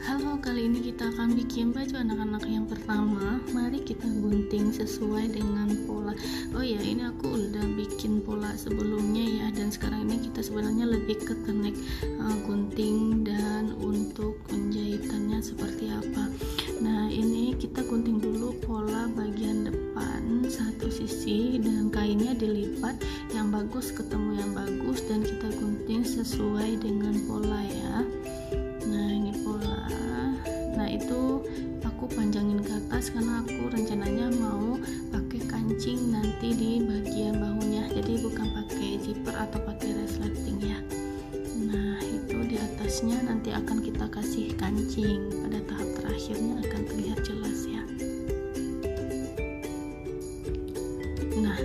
Halo, kali ini kita akan bikin baju anak-anak yang pertama. Mari kita gunting sesuai dengan pola. Oh ya, ini aku udah bikin pola sebelumnya ya, dan sekarang ini kita sebenarnya lebih ke teknik gunting dan untuk penjahitannya seperti apa. Nah, ini kita gunting dulu pola bagian depan satu sisi dan kainnya dilipat yang bagus ketemu yang bagus, dan kita gunting sesuai dengan pola ya. Nah, ini pola. Nah, itu aku panjangin ke atas karena aku rencananya mau pakai kancing nanti di bagian bahunya, jadi bukan pakai zipper atau pakai resleting ya. Nah, itu di atasnya nanti akan kita kasih kancing, pada tahap terakhirnya akan terlihat jelas ya. Nah,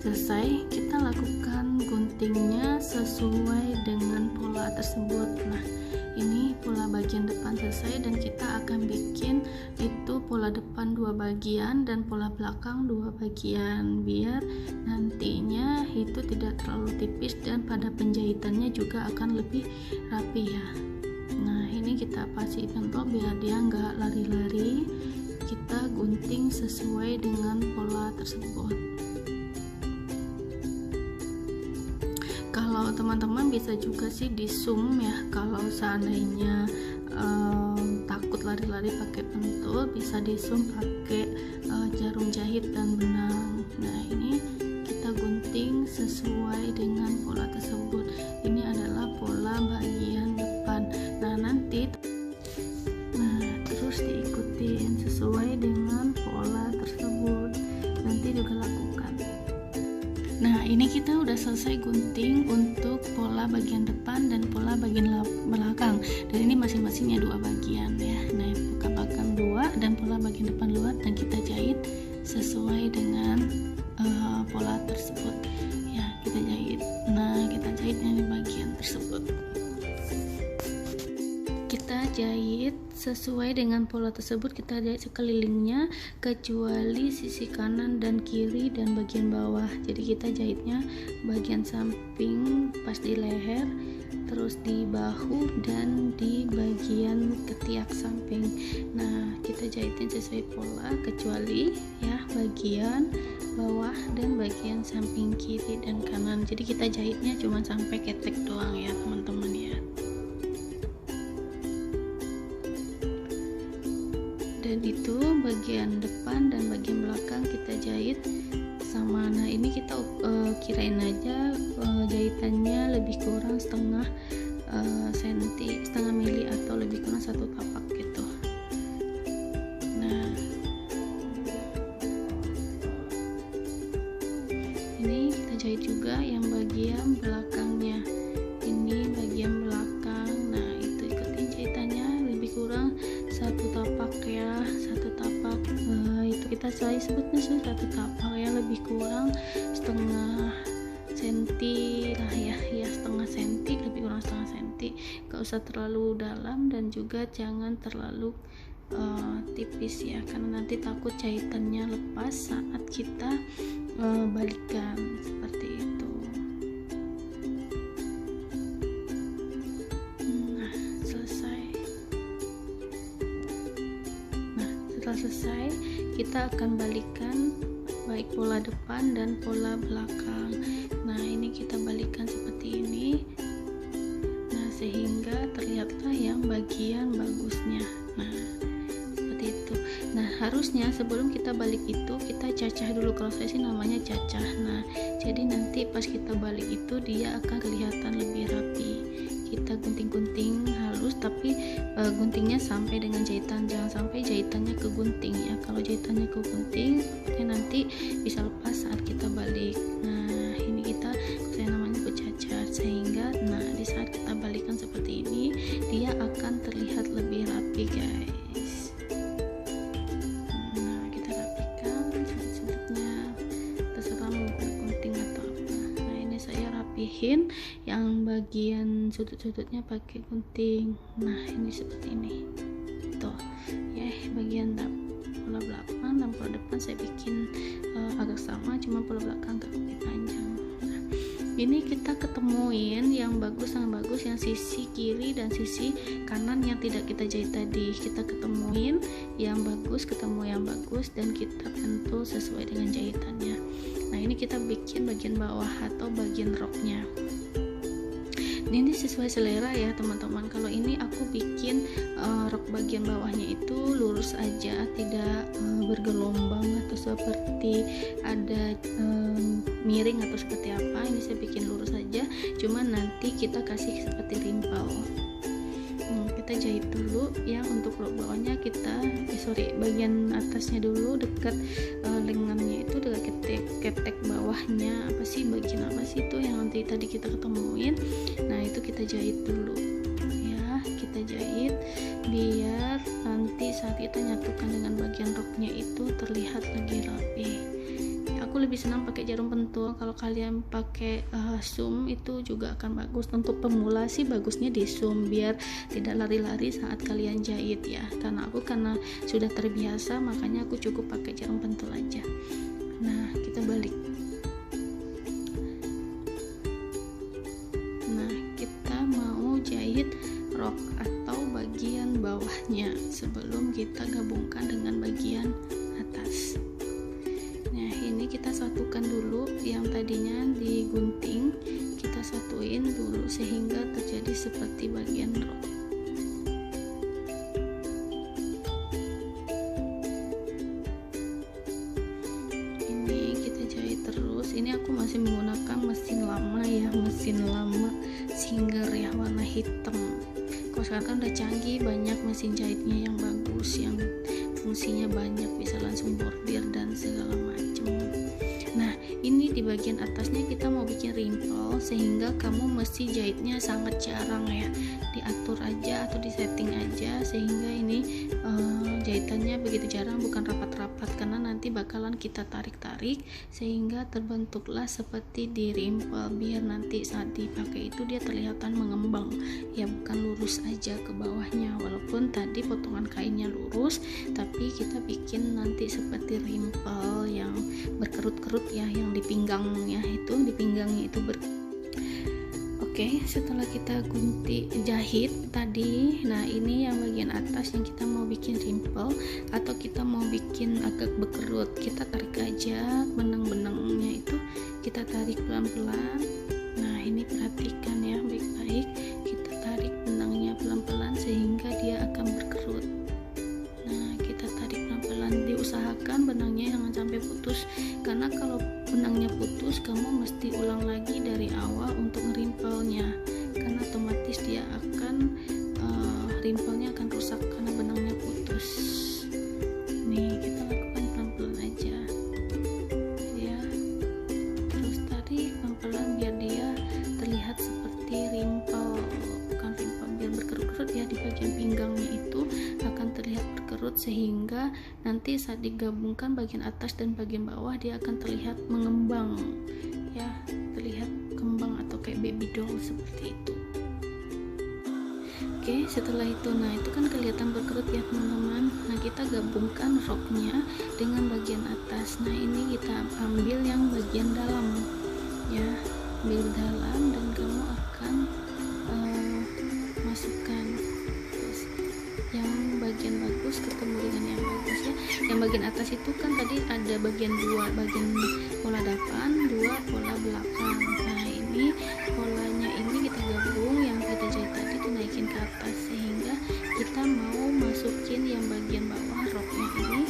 selesai, kita lakukan guntingnya sesuai dengan pola tersebut. Nah, ini pola bagian depan selesai, dan kita akan bikin itu pola depan 2 bagian dan pola belakang 2 bagian biar nantinya itu tidak terlalu tipis dan pada penjahitannya juga akan lebih rapi ya. Nah, ini kita pasti pentol biar dia nggak lari-lari. Kita gunting sesuai dengan pola tersebut. Kalau teman-teman bisa juga sih di zoom ya, kalau seandainya takut lari-lari pakai pentul, bisa di zoom pakai jarum jahit dan benang. Nah, ini kita gunting sesuai dengan pola tersebut. Ini adalah pola bagian depan. Nah, terus diikutin sesuai dengan pola tersebut, nanti juga lakukan. Nah, ini kita udah selesai gunting untuk pola bagian depan dan pola bagian belakang, dan ini masing-masingnya 2 bagian ya. Nah, buka belakang 2 dan pola bagian depan luar, dan kita jahit sesuai dengan pola tersebut ya. Kita jahit. Nah, kita jahitnya di bagian tersebut. Kita jahit sesuai dengan pola tersebut, kita jahit sekelilingnya kecuali sisi kanan dan kiri dan bagian bawah. Jadi kita jahitnya bagian samping pas di leher, terus di bahu dan di bagian ketiak samping. Nah, kita jahitin sesuai pola kecuali ya bagian bawah dan bagian samping kiri dan kanan. Jadi kita jahitnya cuma sampai ketek doang ya teman-teman ya. Dan itu bagian depan dan bagian belakang kita jahit sama. Nah, ini kita kirain aja jahitannya lebih kurang setengah mili atau lebih kurang 1 tapak gitu. Nah, ini kita jahit juga yang bagian belakangnya. Ini bagian belakang. Nah, itu ikutin jahitannya lebih kurang 1 tapak ya, 1 tapak. Itu kita sebutnya 1 tapak ya, lebih kurang setengah senti lah ya, setengah senti, lebih kurang setengah senti. Gak usah terlalu dalam dan juga jangan terlalu tipis ya, karena nanti takut jahitannya lepas saat kita balikan seperti itu. Nah, selesai. Setelah selesai, kita akan balikan baik pola depan dan pola belakang. Nah, ini kita balikan seperti ini. Nah, sehingga terlihatlah yang bagian bagusnya. Nah, seperti itu. Nah, harusnya sebelum kita balik itu kita cacah dulu. Kalau saya sih namanya cacah. Nah, jadi nanti pas kita balik itu dia akan kelihatan lebih rapi. Kita gunting-gunting halus, tapi guntingnya sampai dengan jahitan, jangan sampai jahitannya kegunting ya. Kalau jahitannya kegunting nanti bisa lepas saat kita balik. Nah, ini saya namanya bercacar, sehingga di saat kita balikan seperti ini dia akan terlihat lebih rapi guys. Nah, kita rapikan sudut-sudutnya, terserah mau gunting atau apa. Nah, ini saya rapihin yang bagian sudut-sudutnya pakai gunting. Nah, ini seperti ini tuh ya, bagian pola belakang dan pola depan saya bikin agak sama, cuma pola belakang agak lebih panjang. Nah, Ini kita ketemuin yang bagus yang sisi kiri dan sisi kanan yang tidak kita jahit tadi. Kita ketemuin yang bagus, ketemu yang bagus, dan kita pentul sesuai dengan jahitannya. Nah, ini kita bikin bagian bawah atau bagian roknya. Ini sesuai selera ya teman-teman. Kalau ini aku bikin rok bagian bawahnya itu lurus aja, tidak bergelombang atau seperti ada miring atau seperti apa. Ini saya bikin lurus aja, cuman nanti kita kasih seperti rimpel. Kita jahit dulu yang untuk rok bawahnya kita bagian atasnya dulu dekat lengannya itu, dekat ketek bawahnya bagian apa sih itu yang nanti tadi kita ketemuin. Nah, itu kita jahit dulu ya, kita jahit biar nanti saat kita nyatukan dengan bagian roknya itu terlihat lebih rapi. Aku lebih senang pakai jarum pentul. Kalau kalian pakai zoom itu juga akan bagus. Untuk pemula sih bagusnya di zoom biar tidak lari-lari saat kalian jahit ya. Karena sudah terbiasa, makanya aku cukup pakai jarum pentul aja. Nah, kita balik. Nah, kita mau jahit rok atau bagian bawahnya sebelum kita gabungkan dengan bagian atas. Nah, ini kita satukan dulu yang tadinya digunting, kita satuin dulu sehingga terjadi seperti bagian rok. Ini kita jahit terus. Ini aku masih menggunakan mesin lama ya, mesin lama Singer ya, warna hitam. Kalau sekarang kan udah canggih, banyak mesin jahitnya yang bagus, yang fungsinya banyak, bisa langsung bordir dan segala macam. Nah, ini di bagian atasnya kita mau bikin rimpel, sehingga kamu mesti jahitnya sangat jarang ya, diatur aja atau disetting aja sehingga ini jahitannya begitu jarang, bukan rapat-rapat, karena nanti bakalan kita tarik-tarik sehingga terbentuklah seperti di rimpel, biar nanti saat dipakai itu dia terlihatan mengembang ya, bukan lurus aja ke bawahnya. Walaupun tadi potongan kainnya lurus, tapi kita bikin nanti seperti rimpel yang berkerut-kerut ya, yang di pinggangnya itu Oke, setelah kita jahit tadi, nah ini yang bagian atas yang kita mau bikin rimpel atau kita mau bikin agak berkerut, kita tarik aja benang-benangnya itu, kita tarik pelan-pelan. Nah, ini perhatikan ya baik-baik, kita tarik benangnya pelan-pelan sehingga dia akan berkerut. Nah, kita tarik pelan-pelan, diusahakan benangnya jangan sampai putus, karena kalau benangnya putus kamu mesti ulang lagi dari awal untuk ngerimpelnya, karena otomatis dia akan rimpelnya akan rusak karena benangnya putus. Nih, kita lakukan pelan-pelan aja ya, terus tarik pelan-pelan biar dia terlihat seperti rimpel, bukan rimpel, biar berkerut-kerut ya, di bagian pinggangnya itu akan terlihat berkerut sehingga nanti saat digabungkan bagian atas dan bagian bawah dia akan terlihat mengembang ya, terlihat kembang atau kayak baby doll seperti itu. Oke, setelah itu, nah itu kan kelihatan berkerut ya teman-teman. Nah, kita gabungkan roknya dengan bagian atas. Nah, ini kita ambil yang bagian dalam ya, ambil dalam, dan kamu akan masukkan yang bagian bagus ketemu dengan yang bagus ya. Yang bagian atas itu kan tadi ada bagian bagian pola depan, dua pola belakang. Nah, ini polanya ini kita gabung, yang kita jahit tadi dinaikin ke atas, sehingga kita mau masukin yang bagian bawah roknya ini,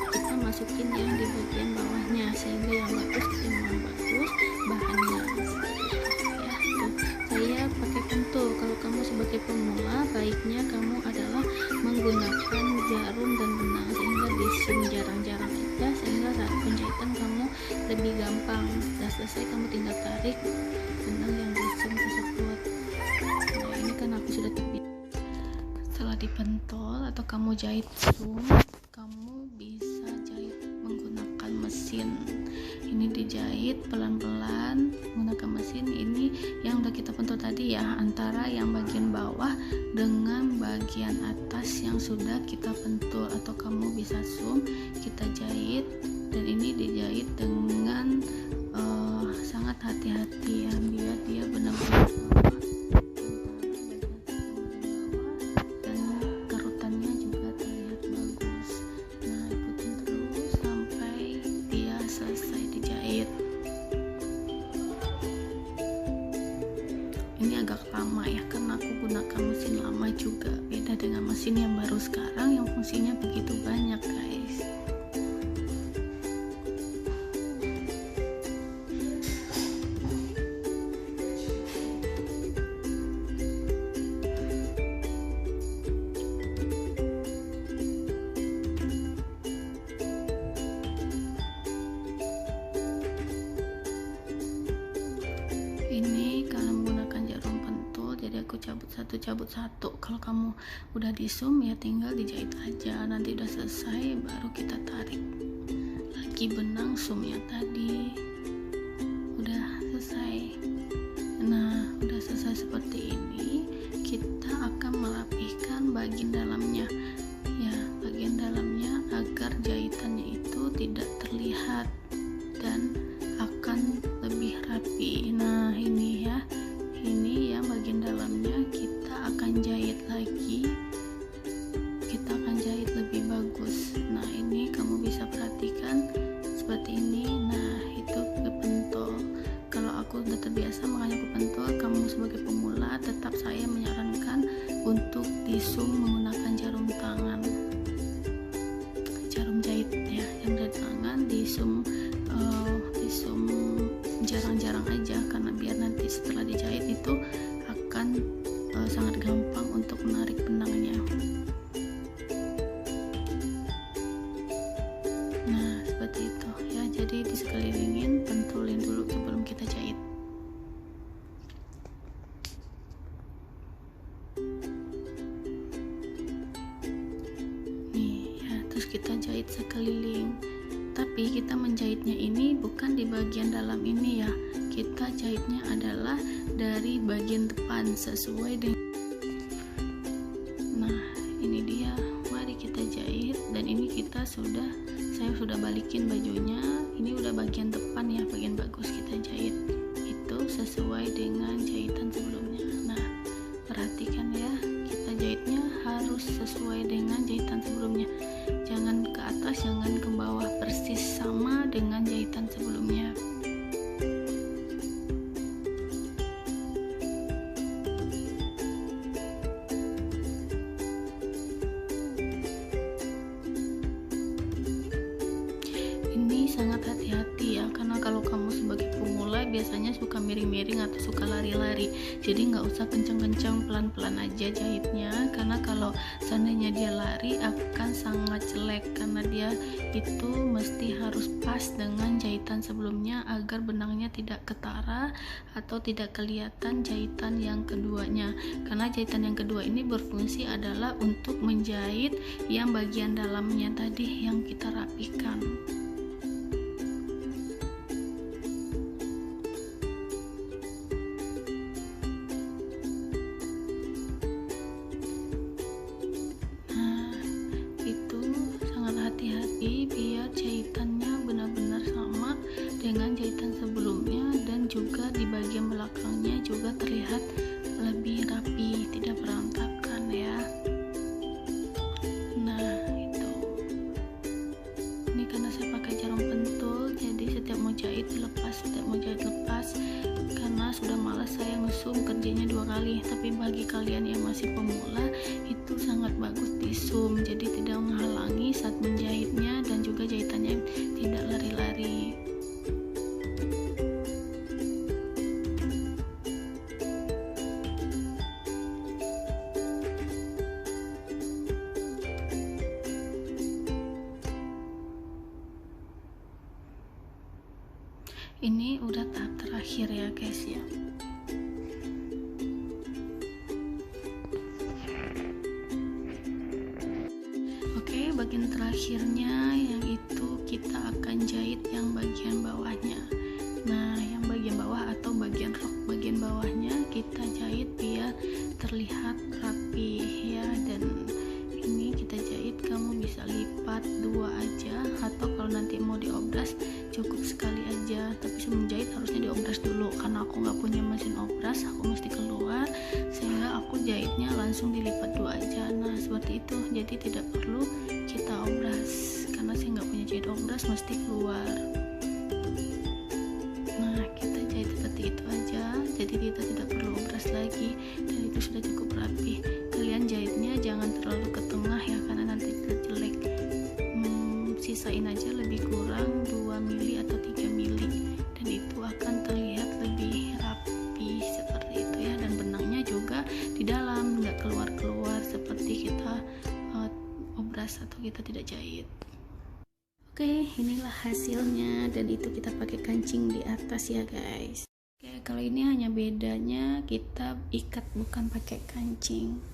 kita masukin yang di bagian bawahnya, sehingga yang bagus ketemu yang bagus bahannya ya. Tuh, saya pakai pentul. Kalau kamu sebagai pemula, baiknya kamu adalah menggunakan jarum dan benang, sehingga di zoom jarang-jarang aja, sehingga saat penjahitan kamu lebih gampang. Sudah selesai, kamu tinggal tarik benang yang di zoom tersebut. Nah, ini kan aku sudah terbiasa. Setelah dipentol atau kamu jahit zoom, kamu bisa jahit menggunakan mesin. Ini dijahit pelan-pelan menggunakan mesin. Ini yang udah kita pentul tadi ya, antara yang bagian bawah dengan bagian atas yang sudah kita pentul, atau kamu bisa zoom, kita jahit, dan ini dijahit dengan sangat hati-hati ya, biar dia benar-benar sama antara bagian atas sama bagian bawah, dan kerutannya juga terlihat bagus. Nah, ikutin terus sampai dia selesai dijahit. Ini agak lama ya, karena aku gunakan mesin lama juga, beda dengan mesin yang baru sekarang yang fungsinya begitu banyak guys. Ini kalau menggunakan jarum pentul, jadi aku cabut satu. Kalau kamu udah di zoom ya tinggal dijahit aja, nanti udah selesai baru kita tarik lagi benang zoomnya tadi. Udah selesai. Nah, udah selesai seperti ini, kita akan merapihkan bagian dalamnya ya, bagian dalamnya agar jahitannya itu tidak terlihat dan akan lebih rapi. Nah, ini ya, ini ya bagian dalamnya kita akan jahit lagi, kita akan jahit lebih bagus. Nah, ini kamu bisa perhatikan seperti ini. Nah, itu kepentul. Kalau aku udah terbiasa makanya aku pentul. Kamu sebagai pemula tetap saya menyarankan untuk di zoom menggunakan jarum tangan, jarum jahit ya, jarum jahit tangan di zoom jarang-jarang aja, karena biar nanti setelah dijahit itu akan sangat gampang untuk menarik benangnya. Nah, seperti itu ya, jadi di sekelilingin pentulin dulu sebelum kita jahit. Nih ya, terus kita jahit sekeliling. Tapi kita menjahitnya ini bukan di bagian dalam ini ya, kita jahitnya adalah dari bagian depan sesuai dengan. Nah, ini dia, mari kita jahit. Dan ini saya sudah balikin bajunya, ini udah bagian depan ya, bagian bagus kita jahit itu sesuai dengan jahitan sebelumnya. Nah, perhatikan ya, kita jahitnya harus sesuai dengan jahitan sebelumnya, jangan ke atas, jangan ke bawah, persis sama dengan jahitan sebelumnya. Ini sangat hati-hati ya, karena kalau kamu sebagai pemula biasanya suka miring-miring atau suka lari-lari, jadi nggak usah kencang-kencang, pelan-pelan aja jahitnya, karena kalau seandainya dia lari akan sangat jelek, karena dia itu mesti harus pas dengan jahitan sebelumnya agar benangnya tidak ketara atau tidak kelihatan jahitan yang keduanya, karena jahitan yang kedua ini berfungsi adalah untuk menjahit yang bagian dalamnya tadi yang kita rapikan. Hati-hati biar jahitannya benar-benar sama dengan jahitan sebelumnya, dan juga di bagian belakangnya juga terlihat lebih rapi, tidak berantakan ya. Nah, itu ini karena saya pakai jarum pentul, jadi setiap mau jahit lepas, setiap mau jahit lepas, karena sudah malas saya nge-zoom kerjanya 2 kali. Tapi bagi kalian yang masih pemula itu sangat bagus di zoom, jadi tidak menghalangi saat menjahitnya, dan juga jahitannya tidak lari-lari. Ini udah tahap terakhir ya guys ya. Oke, bagian terakhirnya yang itu kita akan jahit yang bagian bawahnya. Nah, yang bagian bawah atau bagian rok bagian bawahnya kita jahit biar terlihat rapi ya, dan ini kita jahit, kamu bisa lipat 2 aja, atau kalau nanti mau diobras cukup sekali aja. Tapi sebelum jahit harusnya diobras dulu, karena aku nggak punya mesin obras, aku mesti keluar, sehingga aku jahitnya langsung dilipat 2 aja. Nah seperti itu, jadi tidak perlu kita obras, karena saya nggak punya jahit obras, mesti keluar. Nah kita jahit seperti itu aja, jadi kita tidak perlu obras lagi, dan itu sudah cukup rapi. Kalian jahitnya jangan terlalu ke tengah ya, karena nanti jelek. Sisain aja lebih kurang 2 mili atau 3 mili, dan itu akan terlihat lebih rapi seperti itu ya. Dan benangnya juga di dalam, nggak keluar-keluar seperti kita obras atau kita tidak jahit. Oke, inilah hasilnya, dan itu kita pakai kancing di atas ya guys. Oke, kalau ini hanya bedanya kita ikat bukan pakai kancing.